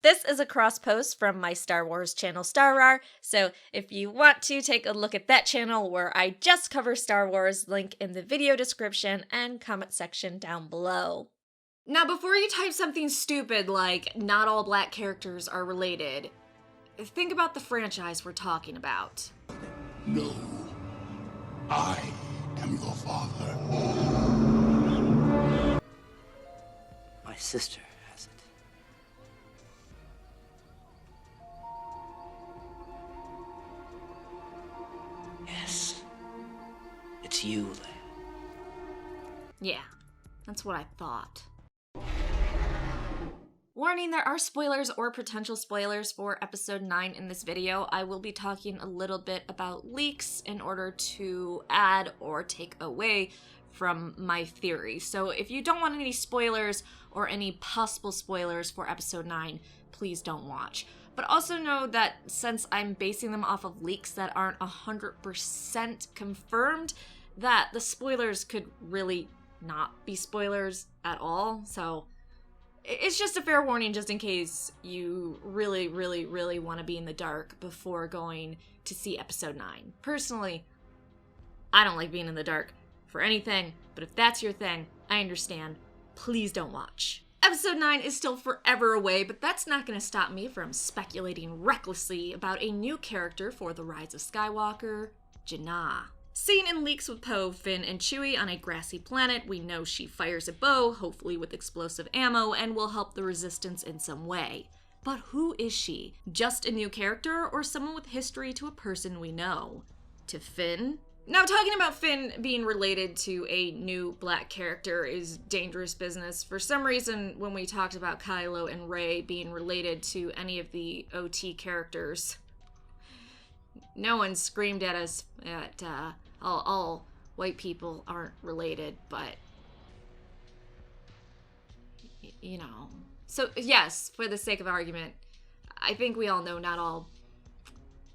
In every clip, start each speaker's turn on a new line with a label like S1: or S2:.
S1: This is a cross post from my Star Wars channel Starrar, so if you want to take a look at that channel where I just cover Star Wars, link in the video description and comment section down below. Now before you type something stupid like, not all black characters are related, think about the franchise we're talking about.
S2: No, I am your father.
S3: My sister has it. Yes. It's you, Leia.
S1: Yeah, that's what I thought. Warning, there are spoilers or potential spoilers for episode 9 in this video. I will be talking a little bit about leaks in order to add or take away from my theory. So if you don't want any spoilers or any possible spoilers for episode 9, please don't watch. But also know that since I'm basing them off of leaks that aren't 100% confirmed, that the spoilers could really not be spoilers at all. So it's just a fair warning just in case you really want to be in the dark before going to see episode 9. Personally, I don't like being in the dark for anything, but if that's your thing, I understand. Please don't watch. Episode 9 is still forever away, but that's not going to stop me from speculating recklessly about a new character for The Rise of Skywalker, Janah. Seen in leaks with Poe, Finn, and Chewie on a grassy planet, we know she fires a bow, hopefully with explosive ammo, and will help the Resistance in some way. But who is she? Just a new character, or someone with history to a person we know? To Finn? Now, talking about Finn being related to a new black character is dangerous business. For some reason, when we talked about Kylo and Rey being related to any of the OT characters, no one screamed at us that all white people aren't related, but, you know. So, yes, for the sake of argument, I think we all know not all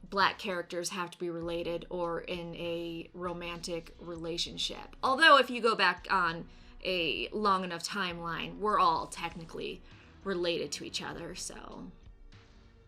S1: black characters have to be related or in a romantic relationship. Although if you go back on a long enough timeline, we're all technically related to each other, so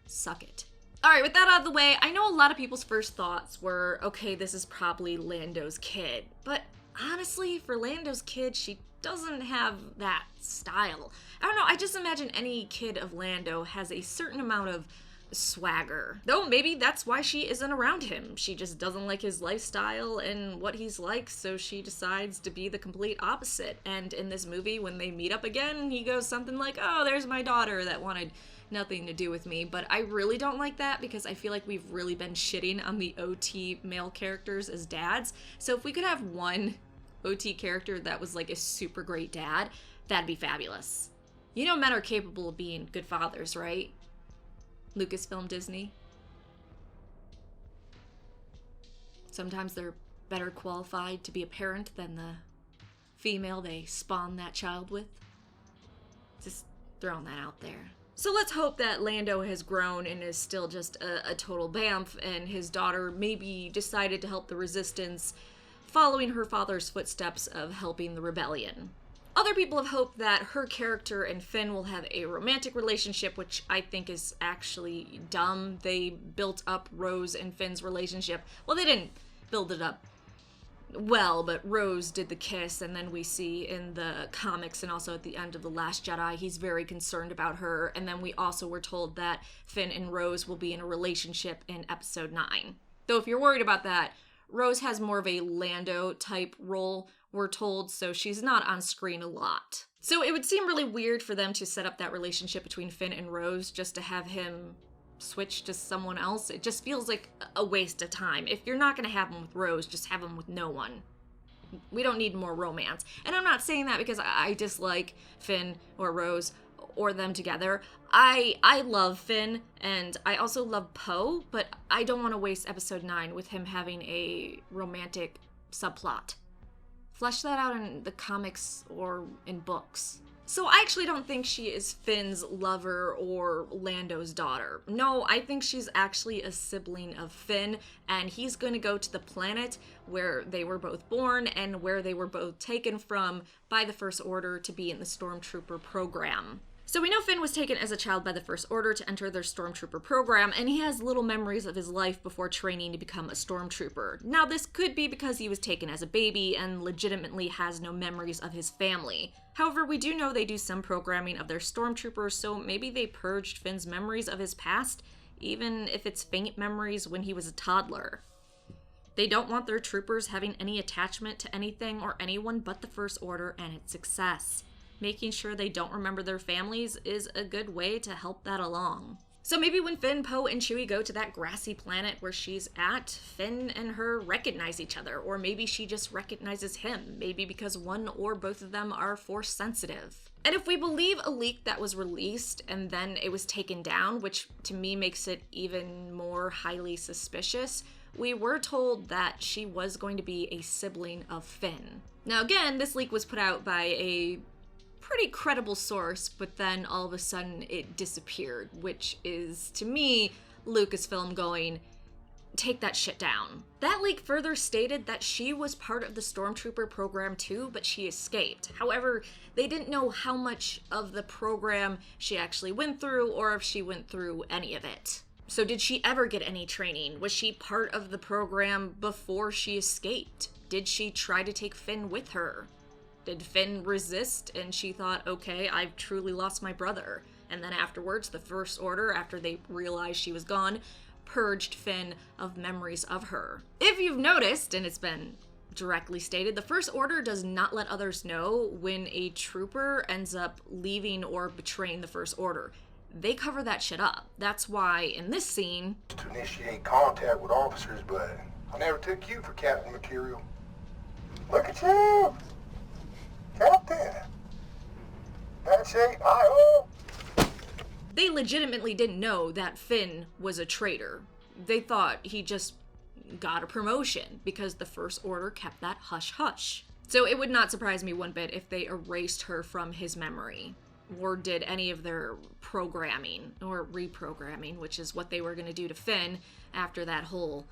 S1: suck it. Alright, with that out of the way, I know a lot of people's first thoughts were, okay, this is probably Lando's kid. But honestly, for Lando's kid, she doesn't have that style. I don't know, I just imagine any kid of Lando has a certain amount of swagger. Though maybe that's why she isn't around him. She just doesn't like his lifestyle and what he's like, so she decides to be the complete opposite. And in this movie, when they meet up again, he goes something like, oh, there's my daughter that wanted nothing to do with me. But I really don't like that because I feel like we've really been shitting on the OT male characters as dads. So if we could have one OT character that was like a super great dad, that'd be fabulous. You know men are capable of being good fathers, right? Lucasfilm, Disney. Sometimes they're better qualified to be a parent than the female they spawn that child with. Just throwing that out there. So let's hope that Lando has grown and is still just a total bamf, and his daughter maybe decided to help the Resistance, following her father's footsteps of helping the rebellion. Other people have hoped that her character and Finn will have a romantic relationship, which I think is actually dumb. They built up Rose and Finn's relationship. Well, they didn't build it up well, but Rose did the kiss, and then we see in the comics and also at the end of The Last Jedi, he's very concerned about her, and then we also were told that Finn and Rose will be in a relationship in episode 9. Though if you're worried about that, Rose has more of a Lando-type role, we're told, so she's not on screen a lot. So it would seem really weird for them to set up that relationship between Finn and Rose just to have him switch to someone else. It just feels like a waste of time. If you're not going to have him with Rose, just have him with no one. We don't need more romance. And I'm not saying that because I dislike Finn or Rose or them together. I love Finn, and I also love Poe, but I don't want to waste episode 9 with him having a romantic subplot. Flesh that out in the comics or in books. So I actually don't think she is Finn's lover or Lando's daughter. No, I think she's actually a sibling of Finn, and he's going to go to the planet where they were both born and where they were both taken from by the First Order to be in the Stormtrooper program. So we know Finn was taken as a child by the First Order to enter their Stormtrooper program, and he has little memories of his life before training to become a Stormtrooper. Now, this could be because he was taken as a baby and legitimately has no memories of his family. However, we do know they do some programming of their Stormtroopers, so maybe they purged Finn's memories of his past, even if it's faint memories when he was a toddler. They don't want their troopers having any attachment to anything or anyone but the First Order and its success. Making sure they don't remember their families is a good way to help that along. So maybe when Finn, Poe, and Chewie go to that grassy planet where she's at, Finn and her recognize each other, or maybe she just recognizes him, maybe because one or both of them are Force sensitive. And if we believe a leak that was released and then it was taken down, which to me makes it even more highly suspicious, we were told that she was going to be a sibling of Finn. Now again, this leak was put out by a pretty credible source, but then all of a sudden it disappeared, which is, to me, Lucasfilm going, take that shit down. That leak further stated that she was part of the Stormtrooper program too, but she escaped. However, they didn't know how much of the program she actually went through, or if she went through any of it. So did she ever get any training? Was she part of the program before she escaped? Did she try to take Finn with her? Did Finn resist and she thought, okay, I've truly lost my brother? And then afterwards, the First Order, after they realized she was gone, purged Finn of memories of her. If you've noticed, and it's been directly stated, the First Order does not let others know when a trooper ends up leaving or betraying the First Order. They cover that shit up. That's why in this scene,
S4: to initiate contact with officers, but I never took you for captain material. Look at you! Captain! Bad shape, I-oh!
S1: They legitimately didn't know that Finn was a traitor. They thought he just got a promotion because the First Order kept that hush-hush. So it would not surprise me one bit if they erased her from his memory, or did any of their programming or reprogramming, which is what they were going to do to Finn after that whole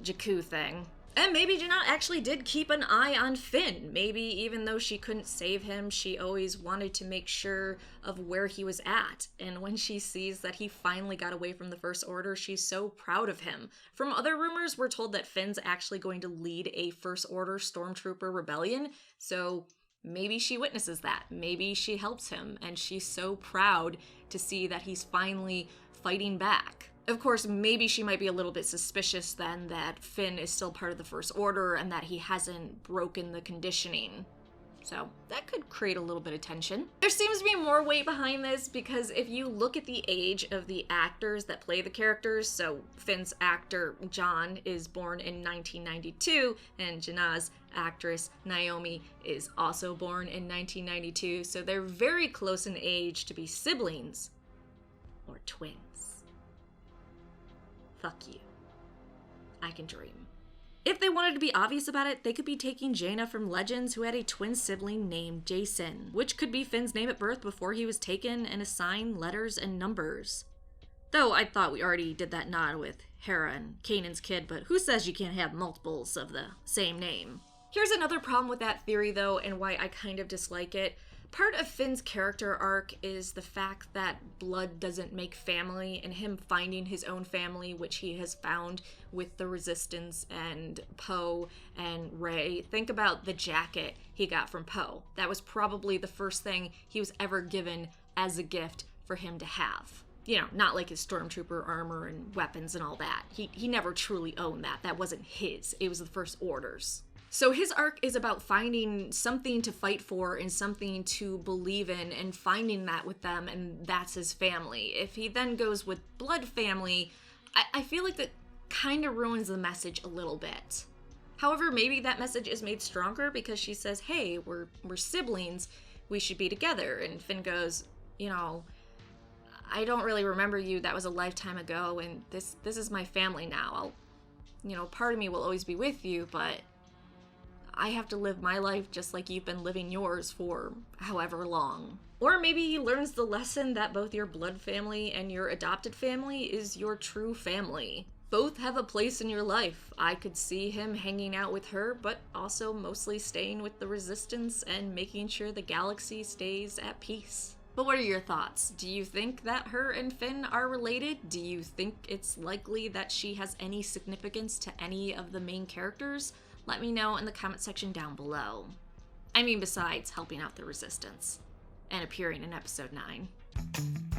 S1: Jakku thing. And maybe Janna actually did keep an eye on Finn. Maybe even though she couldn't save him, she always wanted to make sure of where he was at. And when she sees that he finally got away from the First Order, she's so proud of him. From other rumors, we're told that Finn's actually going to lead a First Order Stormtrooper rebellion, so maybe she witnesses that. Maybe she helps him, and she's so proud to see that he's finally fighting back. Of course, maybe she might be a little bit suspicious then that Finn is still part of the First Order and that he hasn't broken the conditioning. So that could create a little bit of tension. There seems to be more weight behind this because if you look at the age of the actors that play the characters, so Finn's actor John is born in 1992 and Janna's actress Naomi is also born in 1992, so they're very close in age to be siblings or twins. Fuck you. I can dream. If they wanted to be obvious about it, they could be taking Jaina from Legends, who had a twin sibling named Jason, which could be Finn's name at birth before he was taken and assigned letters and numbers. Though I thought we already did that nod with Hera and Kanan's kid, but who says you can't have multiples of the same name? Here's another problem with that theory though, and why I kind of dislike it. Part of Finn's character arc is the fact that blood doesn't make family, and him finding his own family, which he has found with the Resistance and Poe and Rey. Think about the jacket he got from Poe. That was probably the first thing he was ever given as a gift for him to have. You know, not like his Stormtrooper armor and weapons and all that. He never truly owned that. That wasn't his. It was the First Order's. So his arc is about finding something to fight for and something to believe in and finding that with them, and that's his family. If he then goes with blood family, I feel like that kind of ruins the message a little bit. However, maybe that message is made stronger because she says, hey, we're siblings, we should be together. And Finn goes, you know, I don't really remember you, that was a lifetime ago, and this is my family now. Part of me will always be with you, but I have to live my life just like you've been living yours for however long. Or maybe he learns the lesson that both your blood family and your adopted family is your true family. Both have a place in your life. I could see him hanging out with her, but also mostly staying with the Resistance and making sure the galaxy stays at peace. But what are your thoughts? Do you think that her and Finn are related? Do you think it's likely that she has any significance to any of the main characters? Let me know in the comment section down below. I mean, besides helping out the Resistance and appearing in episode 9.